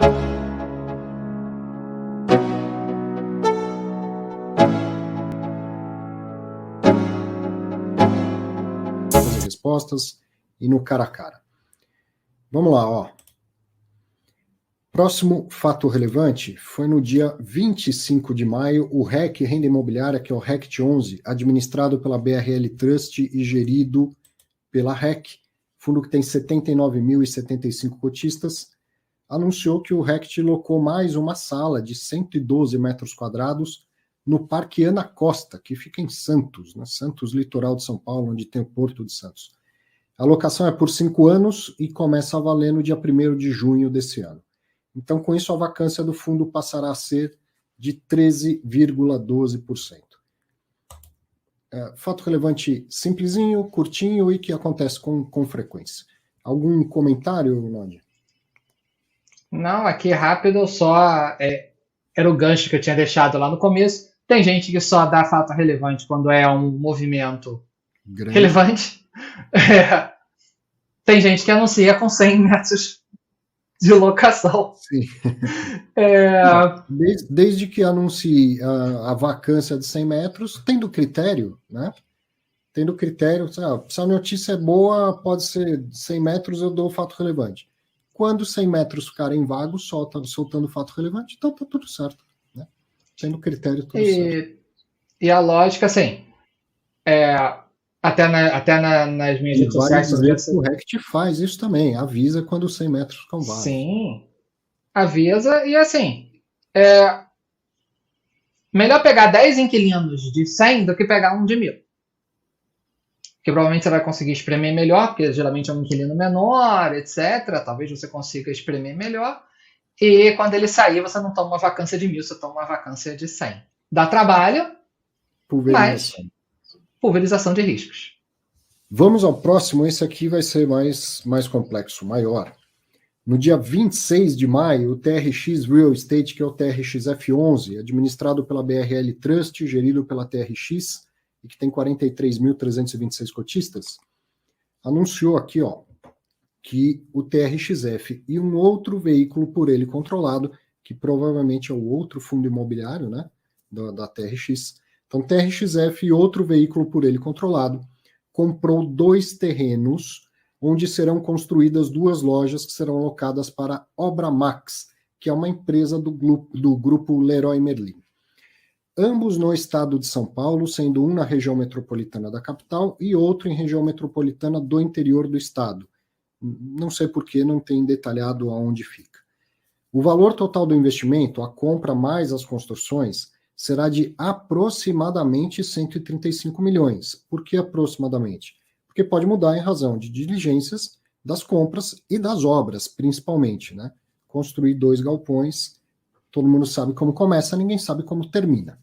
As respostas e no cara a cara. Vamos lá, ó. Próximo fato relevante foi no dia 25 de maio, o REC Renda Imobiliária, que é o RECT 11, administrado pela BRL Trust e gerido pela REC, fundo que tem 79.075 cotistas, anunciou que o RECT locou mais uma sala de 112 metros quadrados no Parque Ana Costa, que fica em Santos, né? Santos, litoral de São Paulo, onde tem o Porto de Santos. A locação é por 5 anos e começa a valer no dia 1º de junho desse ano. Então, com isso, a vacância do fundo passará a ser de 13,12%. Fato relevante simplesinho, curtinho e que acontece com frequência. Algum comentário, Nod? Não, aqui rápido, só era o gancho que eu tinha deixado lá no começo. Tem gente que só dá fato relevante quando é um movimento relevante. Tem gente que anuncia com 100 metros de locação. Sim. Desde que anuncie a vacância de 100 metros, tendo critério, né? Tendo critério, se a notícia é boa, pode ser 100 metros, eu dou fato relevante. Quando 100 metros ficarem vagos, soltando fato relevante, então tá tudo certo, né? Tendo critério, tudo certo. E a lógica, assim, nas minhas redes sociais... O RECT faz isso também, avisa quando os 100 metros ficam vagos. Sim, avisa, e assim, melhor pegar 10 inquilinos de 100 do que pegar um de 1.000. Que provavelmente você vai conseguir espremer melhor, porque geralmente é um inquilino menor, etc. Talvez você consiga espremer melhor. E quando ele sair, você não toma uma vacância de 1.000, você toma uma vacância de 100. Dá trabalho, mas pulverização de riscos. Vamos ao próximo, esse aqui vai ser mais complexo, maior. No dia 26 de maio, o TRX Real Estate, que é o TRX F11, administrado pela BRL Trust, gerido pela TRX, e que tem 43.326 cotistas, anunciou aqui, ó, que o TRXF e um outro veículo por ele controlado, que provavelmente é o outro fundo imobiliário, né, da TRX. Então, TRXF e outro veículo por ele controlado comprou 2 terrenos onde serão construídas 2 lojas que serão alocadas para a Obra Max, que é uma empresa do grupo Leroy Merlin. Ambos no estado de São Paulo, sendo um na região metropolitana da capital e outro em região metropolitana do interior do estado. Não sei por que não tem detalhado aonde fica. O valor total do investimento, a compra mais as construções, será de aproximadamente 135 milhões. Por que aproximadamente? Porque pode mudar em razão de diligências das compras e das obras, principalmente, né? Construir 2 galpões, todo mundo sabe como começa, ninguém sabe como termina.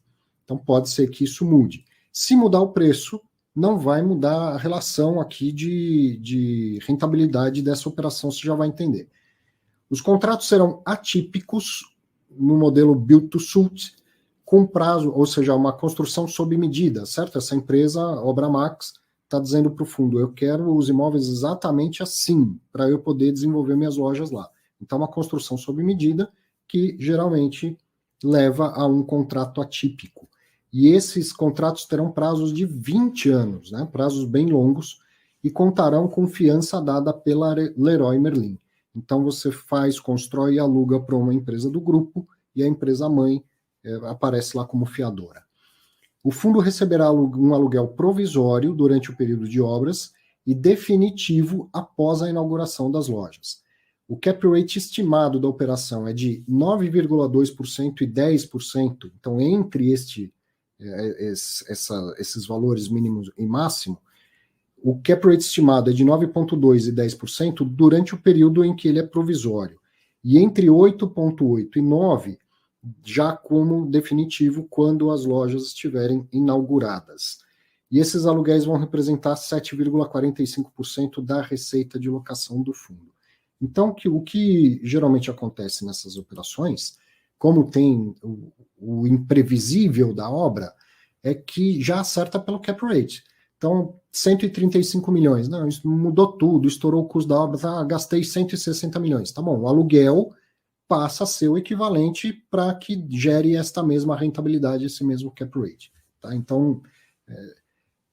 Então pode ser que isso mude. Se mudar o preço, não vai mudar a relação aqui de rentabilidade dessa operação, você já vai entender. Os contratos serão atípicos no modelo Build to Suit, com prazo, ou seja, uma construção sob medida, certo? Essa empresa, Obra Max, está dizendo para o fundo, eu quero os imóveis exatamente assim, para eu poder desenvolver minhas lojas lá. Então, uma construção sob medida que geralmente leva a um contrato atípico. E esses contratos terão prazos de 20 anos, né? Prazos bem longos, e contarão com fiança dada pela Leroy Merlin. Então você constrói e aluga para uma empresa do grupo, e a empresa mãe aparece lá como fiadora. O fundo receberá um aluguel provisório durante o período de obras e definitivo após a inauguração das lojas. O cap rate estimado da operação é de 9,2% e 10%, então entre esses valores mínimos e máximo, o cap rate estimado é de 9,2% e 10% durante o período em que ele é provisório, e entre 8,8% e 9% já como definitivo quando as lojas estiverem inauguradas. E esses aluguéis vão representar 7,45% da receita de locação do fundo. Então, o que geralmente acontece nessas operações, como tem o imprevisível da obra, é que já acerta pelo cap rate. Então, 135 milhões, não, isso mudou tudo, estourou o custo da obra, gastei 160 milhões. Tá bom, o aluguel passa a ser o equivalente para que gere esta mesma rentabilidade, esse mesmo cap rate. Tá? Então,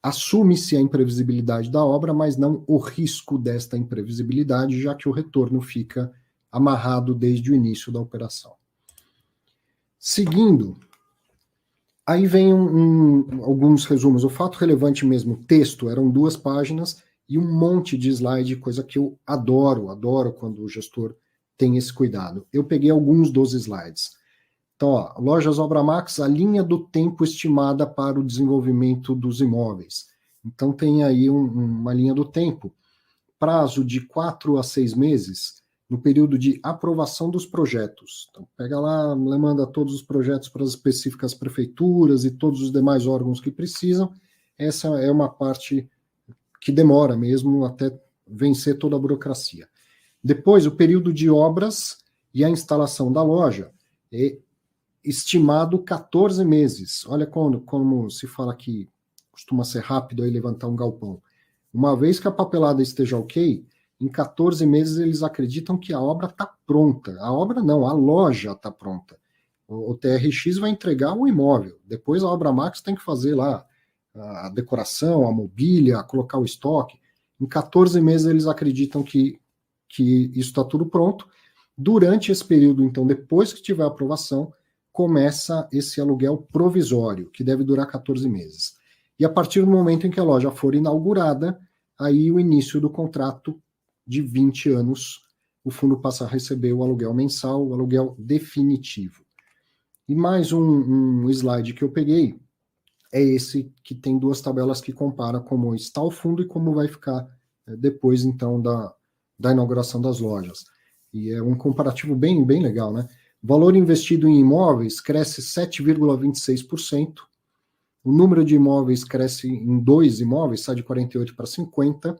assume-se a imprevisibilidade da obra, mas não o risco desta imprevisibilidade, já que o retorno fica amarrado desde o início da operação. Seguindo, aí vem alguns resumos. O fato relevante mesmo, texto, eram 2 páginas e um monte de slide, coisa que eu adoro quando o gestor tem esse cuidado. Eu peguei alguns dos slides. Então, ó, Lojas Obramax, a linha do tempo estimada para o desenvolvimento dos imóveis. Então, tem aí uma linha do tempo. Prazo de 4 a 6 meses no período de aprovação dos projetos. Então, pega lá, manda todos os projetos para as específicas prefeituras e todos os demais órgãos que precisam. Essa é uma parte que demora mesmo até vencer toda a burocracia. Depois, o período de obras e a instalação da loja é estimado 14 meses. Olha como se fala que costuma ser rápido aí levantar um galpão. Uma vez que a papelada esteja ok, em 14 meses eles acreditam que a obra está pronta. A obra não, a loja está pronta. O TRX vai entregar o imóvel. Depois a Obramax tem que fazer lá a decoração, a mobília, colocar o estoque. Em 14 meses eles acreditam que isso está tudo pronto. Durante esse período, então, depois que tiver a aprovação, começa esse aluguel provisório, que deve durar 14 meses. E a partir do momento em que a loja for inaugurada, aí o início do contrato de 20 anos, o fundo passa a receber o aluguel mensal, o aluguel definitivo. E mais um slide que eu peguei, é esse que tem 2 tabelas que compara como está o fundo e como vai ficar depois, então, da inauguração das lojas. E é um comparativo bem legal, né? O valor investido em imóveis cresce 7,26%, o número de imóveis cresce em 2 imóveis, sai de 48 para 50,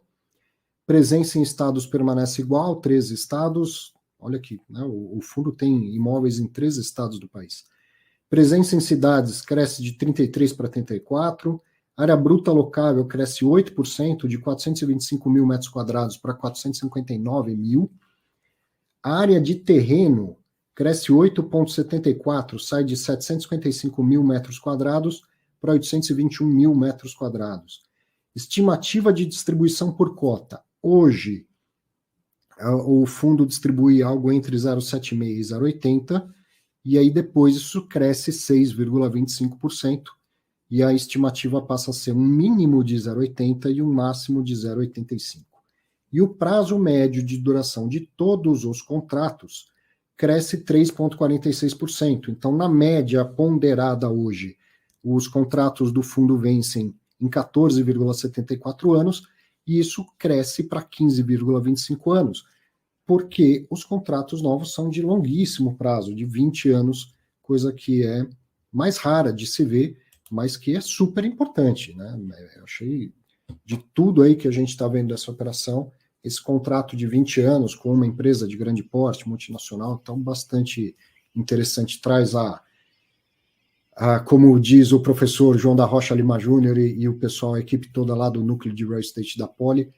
presença em estados permanece igual, 13 estados, olha aqui, né? O fundo tem imóveis em 13 estados do país. Presença em cidades cresce de 33 para 34, área bruta locável cresce 8%, de 425 mil metros quadrados para 459 mil, a área de terreno cresce 8,74, sai de 755 mil metros quadrados para 821 mil metros quadrados. Estimativa de distribuição por cota. Hoje, o fundo distribui algo entre 0,76 e 0,80, e aí depois isso cresce 6,25%, e a estimativa passa a ser um mínimo de 0,80 e um máximo de 0,85. E o prazo médio de duração de todos os contratos cresce 3,46%. Então, na média ponderada hoje, os contratos do fundo vencem em 14,74 anos, e isso cresce para 15,25 anos, porque os contratos novos são de longuíssimo prazo, de 20 anos, coisa que é mais rara de se ver, mas que é super importante, né? Eu achei, de tudo aí que a gente está vendo dessa operação, esse contrato de 20 anos com uma empresa de grande porte, multinacional, então bastante interessante, traz como diz o professor João da Rocha Lima Júnior e o pessoal, a equipe toda lá do núcleo de real estate da Poli,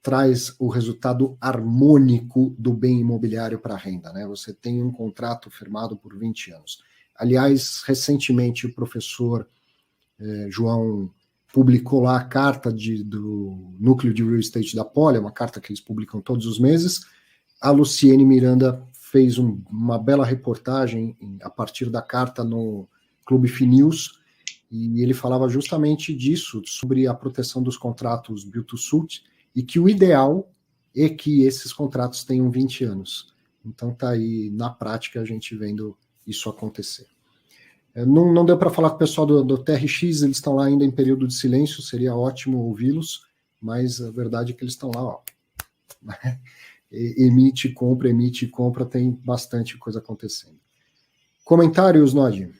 traz o resultado harmônico do bem imobiliário para a renda, né? Você tem um contrato firmado por 20 anos. Aliás, recentemente o professor João publicou lá a carta do núcleo de real estate da Poli, uma carta que eles publicam todos os meses. A Luciene Miranda fez uma bela reportagem a partir da carta no Clube Finews, e ele falava justamente disso, sobre a proteção dos contratos build to suit, e que o ideal é que esses contratos tenham 20 anos. Então tá aí, na prática, a gente vendo isso acontecer. Não deu para falar com o pessoal do TRX, eles estão lá ainda em período de silêncio, seria ótimo ouvi-los, mas a verdade é que eles estão lá, ó. Emite e compra, tem bastante coisa acontecendo. Comentários, Nodi?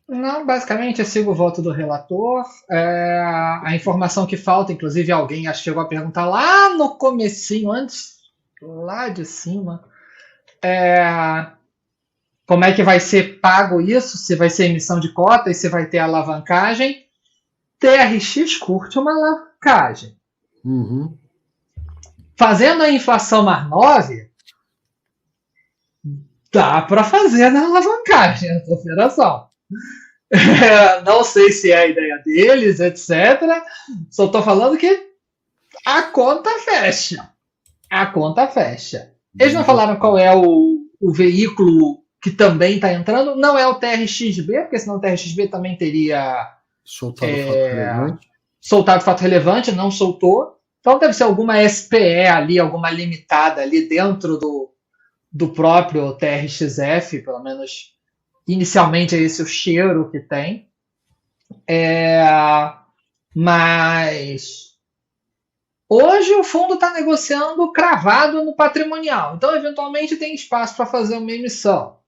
Não, basicamente eu sigo o voto do relator. A informação que falta, inclusive alguém chegou a perguntar lá no comecinho, antes, lá de cima, como é que vai ser pago isso, se vai ser emissão de cota e se vai ter alavancagem. TRX curte uma alavancagem. Uhum. Fazendo a inflação mais 9, dá para fazer na alavancagem essa operação. Não sei se é a ideia deles, etc. Só estou falando que a conta fecha. A conta fecha. Eles não falaram qual é o veículo que também está entrando. Não é o TRXB, porque senão o TRXB também teria Soltado o fato relevante. Soltado fato relevante, não soltou. Então deve ser alguma SPE ali, alguma limitada ali dentro do próprio TRXF, pelo menos inicialmente é esse o cheiro que tem. Mas hoje o fundo está negociando cravado no patrimonial. Então, eventualmente, tem espaço para fazer uma emissão.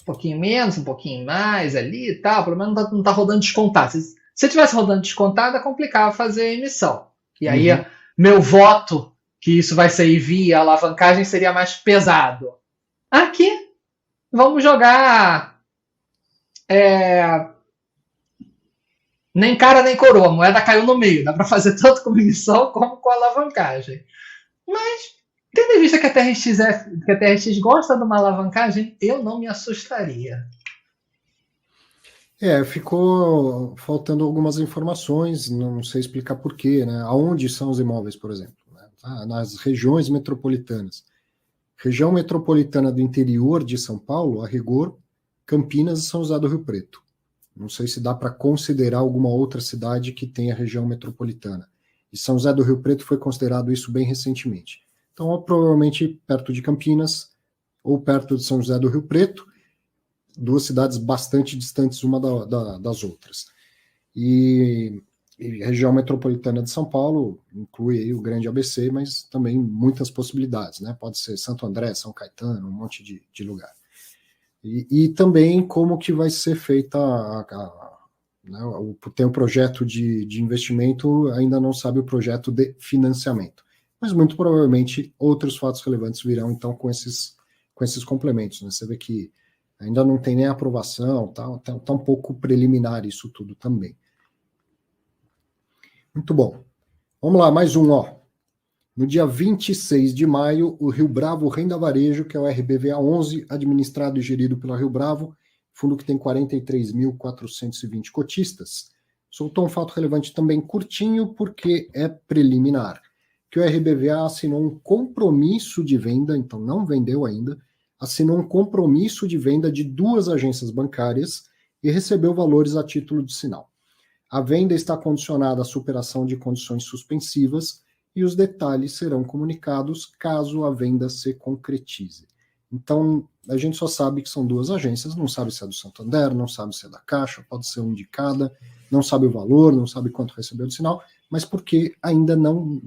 Um pouquinho menos, um pouquinho mais ali e tal. Pelo menos não está rodando descontado. Se tivesse rodando descontado, é complicado fazer a emissão. E aí, meu voto, que isso vai sair via alavancagem, seria mais pesado. Aqui, vamos jogar nem cara nem coroa, a moeda caiu no meio, dá para fazer tanto com emissão como com alavancagem. Mas, tendo em vista que a TRX gosta de uma alavancagem, eu não me assustaria. Ficou faltando algumas informações, não sei explicar porquê, né? Aonde são os imóveis, por exemplo? Né? Nas regiões metropolitanas. Região metropolitana do interior de São Paulo, a rigor, Campinas e São José do Rio Preto. Não sei se dá para considerar alguma outra cidade que tenha região metropolitana. E São José do Rio Preto foi considerado isso bem recentemente. Então, provavelmente perto de Campinas ou perto de São José do Rio Preto, duas cidades bastante distantes uma das outras. E região metropolitana de São Paulo inclui aí o Grande ABC, mas também muitas possibilidades, né? Pode ser Santo André, São Caetano, um monte de lugar. E também como que vai ser feita né, tem o projeto de investimento, ainda não sabe o projeto de financiamento. Mas muito provavelmente outros fatos relevantes virão então com esses complementos. Né? Você vê que ainda não tem nem aprovação, tá um pouco preliminar isso tudo também. Muito bom. Vamos lá, mais um, ó. No dia 26 de maio, o Rio Bravo Renda Varejo, que é o RBVA 11, administrado e gerido pela Rio Bravo, fundo que tem 43.420 cotistas, soltou um fato relevante também curtinho, porque é preliminar, que o RBVA assinou um compromisso de venda, então não vendeu ainda, assinou um compromisso de venda de 2 agências bancárias e recebeu valores a título de sinal. A venda está condicionada à superação de condições suspensivas e os detalhes serão comunicados caso a venda se concretize. Então, a gente só sabe que são 2 agências, não sabe se é do Santander, não sabe se é da Caixa, pode ser um de cada, não sabe o valor, não sabe quanto recebeu de sinal, mas porque ainda não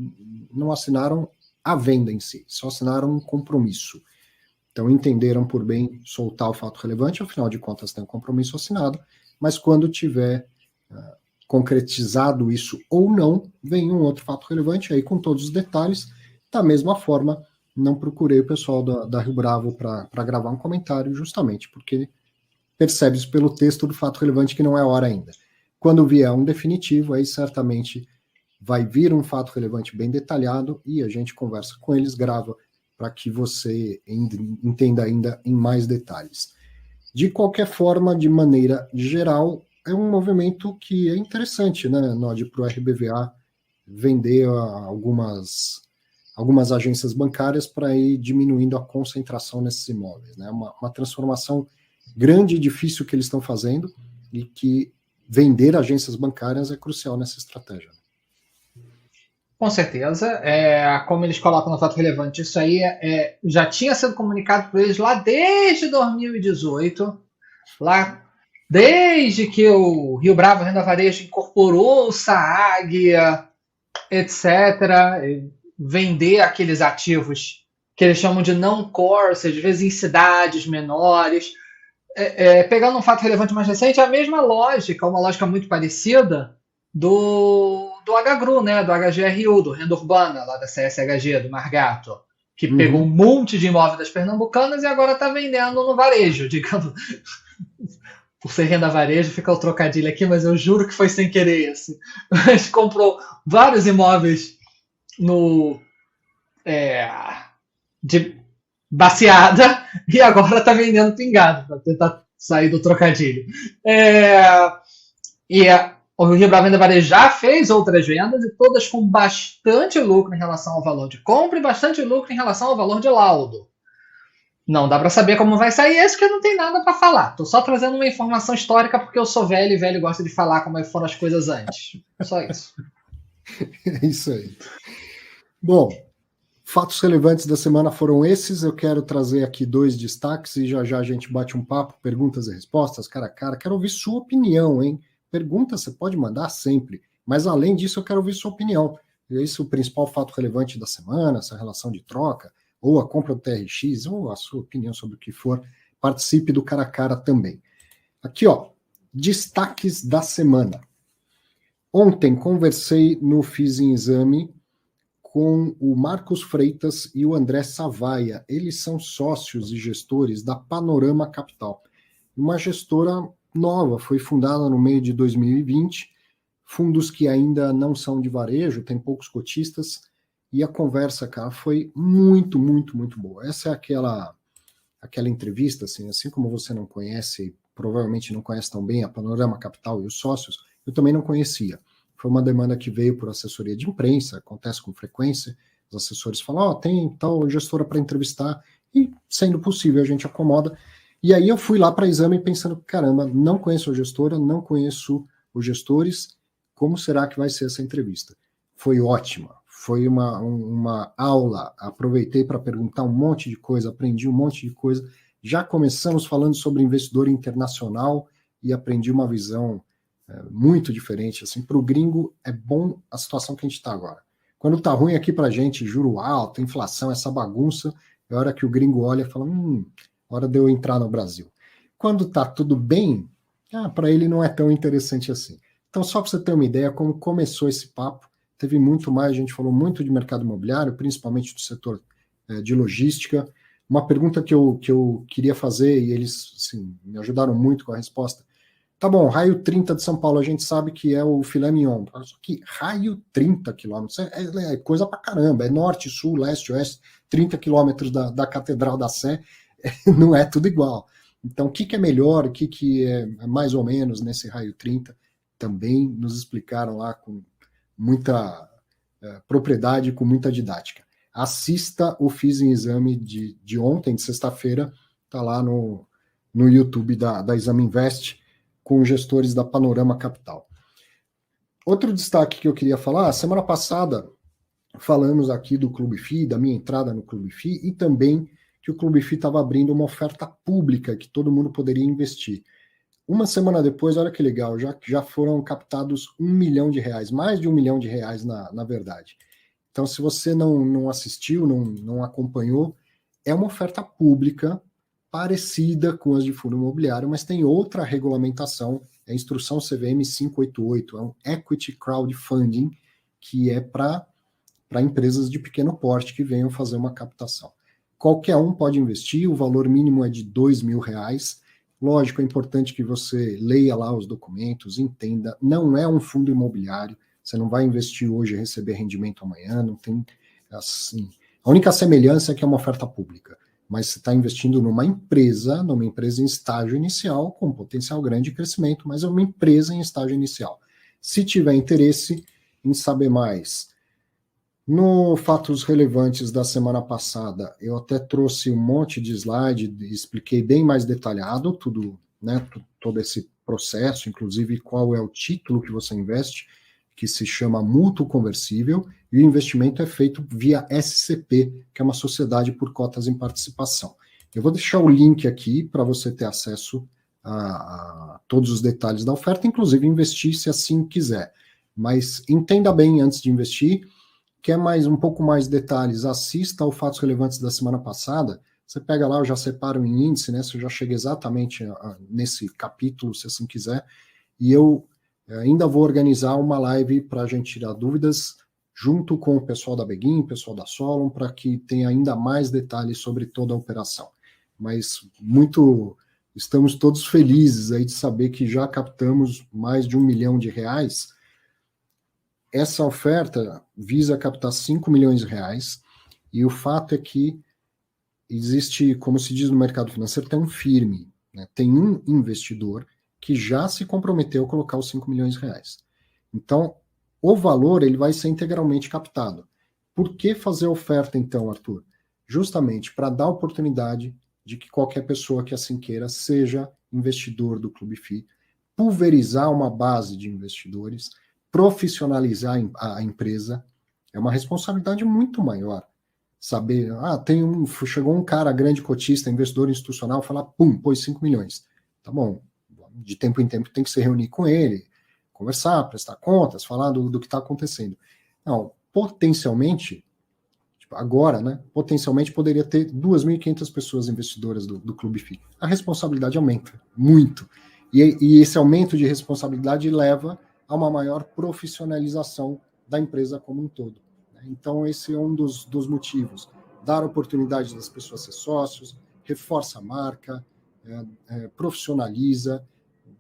assinaram a venda em si, só assinaram um compromisso. Então, entenderam por bem soltar o fato relevante, afinal de contas tem um compromisso assinado, mas quando tiver concretizado isso ou não, vem um outro fato relevante aí com todos os detalhes. Da mesma forma, não procurei o pessoal da Rio Bravo para gravar um comentário, justamente porque percebe-se pelo texto do fato relevante que não é hora ainda. Quando vier um definitivo, aí certamente vai vir um fato relevante bem detalhado e a gente conversa com eles, grava para que você entenda ainda em mais detalhes. De qualquer forma, de maneira geral, é um movimento que é interessante, né, Nod, para o RBVA vender algumas agências bancárias para ir diminuindo a concentração nesses imóveis. Né? Uma transformação grande e difícil que eles estão fazendo e que vender agências bancárias é crucial nessa estratégia. Com certeza. Como eles colocam no fato relevante, isso aí já tinha sido comunicado por eles lá desde 2018, lá desde que o Rio Bravo Renda Varejo incorporou o SAAG, etc., vender aqueles ativos que eles chamam de não-core, ou seja, às vezes em cidades menores. Pegando um fato relevante mais recente, é a mesma lógica, uma lógica muito parecida do HGRU, né, do HGRU, do Renda Urbana, lá da CSHG, do Margato, que pegou um monte de imóveis das pernambucanas e agora está vendendo no varejo, digamos. Por ser renda varejo, fica o trocadilho aqui, mas eu juro que foi sem querer esse. Mas comprou vários imóveis baseada e agora está vendendo pingado para tentar sair do trocadilho. O Rio Bravo Venda Varejo já fez outras vendas e todas com bastante lucro em relação ao valor de compra e bastante lucro em relação ao valor de laudo. Não dá para saber como vai sair esse, que não tem nada para falar. Estou só trazendo uma informação histórica porque eu sou velho e velho gosta de falar como foram as coisas antes. Só isso. É isso aí. Bom, fatos relevantes da semana foram esses. Eu quero trazer aqui 2 destaques e já a gente bate um papo, perguntas e respostas, cara a cara. Quero ouvir sua opinião, hein? Pergunta você pode mandar sempre, mas além disso eu quero ouvir sua opinião. Esse é o principal fato relevante da semana, essa relação de troca, ou a compra do TRX, ou a sua opinião sobre o que for. Participe do cara a cara também. Aqui, ó, destaques da semana. Ontem conversei no Fiz em Exame com o Marcos Freitas e o André Savaia. Eles são sócios e gestores da Panorama Capital, uma gestora nova, foi fundada no meio de 2020, fundos que ainda não são de varejo, tem poucos cotistas, e a conversa, cara, foi muito, muito, muito boa. Essa é aquela entrevista, assim como você não conhece, provavelmente não conhece tão bem a Panorama Capital e os sócios, eu também não conhecia. Foi uma demanda que veio por assessoria de imprensa, acontece com frequência, os assessores falam, tem tal gestora para entrevistar, e sendo possível a gente acomoda. E aí eu fui lá para exame pensando, caramba, não conheço a gestora, não conheço os gestores, como será que vai ser essa entrevista? Foi ótima, foi uma aula, aproveitei para perguntar um monte de coisa, aprendi um monte de coisa, já começamos falando sobre investidor internacional e aprendi uma visão muito diferente, assim, para o gringo é bom a situação que a gente está agora. Quando está ruim aqui para a gente, juro alto, inflação, essa bagunça, é a hora que o gringo olha e fala, hora de eu entrar no Brasil. Quando está tudo bem, para ele não é tão interessante assim. Então, só para você ter uma ideia como começou esse papo, teve muito mais, a gente falou muito de mercado imobiliário, principalmente do setor de logística. Uma pergunta que eu queria fazer, e eles assim, me ajudaram muito com a resposta. Tá bom, raio 30 de São Paulo, a gente sabe que é o filé mignon. Só que raio 30 quilômetros é coisa pra caramba. É norte, sul, leste, oeste, 30 quilômetros da Catedral da Sé. Não é tudo igual. Então, o que é melhor, o que é mais ou menos nesse raio 30, também nos explicaram lá com muita propriedade, com muita didática. Assista o Fiz em Exame de ontem, de sexta-feira, está lá no YouTube da Exame Invest, com gestores da Panorama Capital. Outro destaque que eu queria falar, semana passada falamos aqui do Clube FI, da minha entrada no Clube FI, e também que o Clube FI estava abrindo uma oferta pública que todo mundo poderia investir. Uma semana depois, olha que legal, já foram captados R$1 milhão, mais de R$1 milhão na verdade. Então, se você não assistiu, não acompanhou, é uma oferta pública parecida com as de fundo imobiliário, mas tem outra regulamentação, é a instrução CVM 588, é um Equity Crowdfunding, que é para empresas de pequeno porte que venham fazer uma captação. Qualquer um pode investir, o valor mínimo é de R$2 mil. Lógico, é importante que você leia lá os documentos, entenda, não é um fundo imobiliário, você não vai investir hoje e receber rendimento amanhã, não tem assim. A única semelhança é que é uma oferta pública, mas você está investindo numa empresa em estágio inicial, com potencial grande de crescimento, mas é uma empresa em estágio inicial. Se tiver interesse em saber mais, no Fatos Relevantes da semana passada, eu até trouxe um monte de slide, expliquei bem mais detalhado tudo, né, todo esse processo, inclusive qual é o título que você investe, que se chama mútuo conversível, e o investimento é feito via SCP, que é uma sociedade por cotas em participação. Eu vou deixar o link aqui para você ter acesso a todos os detalhes da oferta, inclusive investir se assim quiser. Mas entenda bem antes de investir. Quer um pouco mais detalhes, assista ao Fatos Relevantes da semana passada. Você pega lá, eu já separo em índice, né? Você já chega exatamente nesse capítulo, se assim quiser. E eu ainda vou organizar uma live para a gente tirar dúvidas, junto com o pessoal da Beguin, o pessoal da Solon, para que tenha ainda mais detalhes sobre toda a operação. Mas estamos todos felizes aí de saber que já captamos mais de R$1 milhão. Essa oferta visa captar R$5 milhões, e o fato é que existe, como se diz no mercado financeiro, tem um firme, né? Tem um investidor que já se comprometeu a colocar os 5 milhões de reais. Então, o valor ele vai ser integralmente captado. Por que fazer oferta, então, Arthur? Justamente para dar oportunidade de que qualquer pessoa que assim queira seja investidor do Clube FI, pulverizar uma base de investidores, profissionalizar a empresa, é uma responsabilidade muito maior. Saber, chegou um cara grande cotista, investidor institucional, falar, pum, pôs 5 milhões. Tá bom, de tempo em tempo tem que se reunir com ele, conversar, prestar contas, falar do que está acontecendo. Não, potencialmente, agora, né, potencialmente poderia ter 2.500 pessoas investidoras do Clube FI. A responsabilidade aumenta muito. E esse aumento de responsabilidade leva a uma maior profissionalização da empresa como um todo. Então, esse é um dos motivos. Dar oportunidade das pessoas ser sócios, reforça a marca, profissionaliza.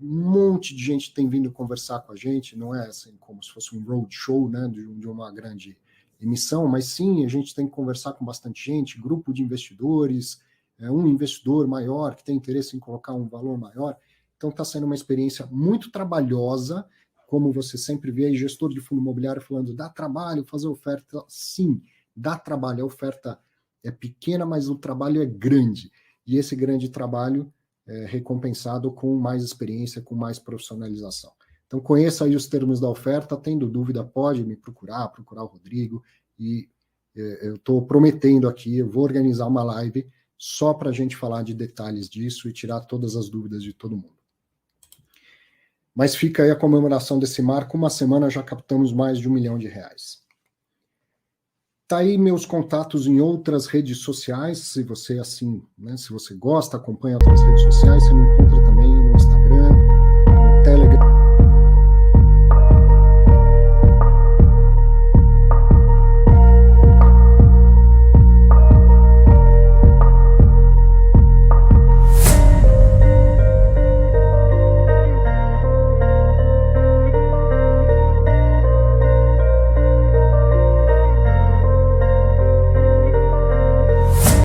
Um monte de gente tem vindo conversar com a gente, não é assim como se fosse um roadshow, né, de uma grande emissão, mas sim, a gente tem que conversar com bastante gente, grupo de investidores, um investidor maior que tem interesse em colocar um valor maior. Então, está sendo uma experiência muito trabalhosa, como você sempre vê aí, gestor de fundo imobiliário falando, dá trabalho fazer oferta? Sim, dá trabalho, a oferta é pequena, mas o trabalho é grande. E esse grande trabalho é recompensado com mais experiência, com mais profissionalização. Então, conheça aí os termos da oferta, tendo dúvida, pode me procurar o Rodrigo, e eu estou prometendo aqui, eu vou organizar uma live só para a gente falar de detalhes disso e tirar todas as dúvidas de todo mundo. Mas fica aí a comemoração desse marco, uma semana já captamos mais de R$1 milhão. Tá aí meus contatos em outras redes sociais, se você assim, né, se você gosta, acompanha outras redes sociais, você me encontra também no Instagram,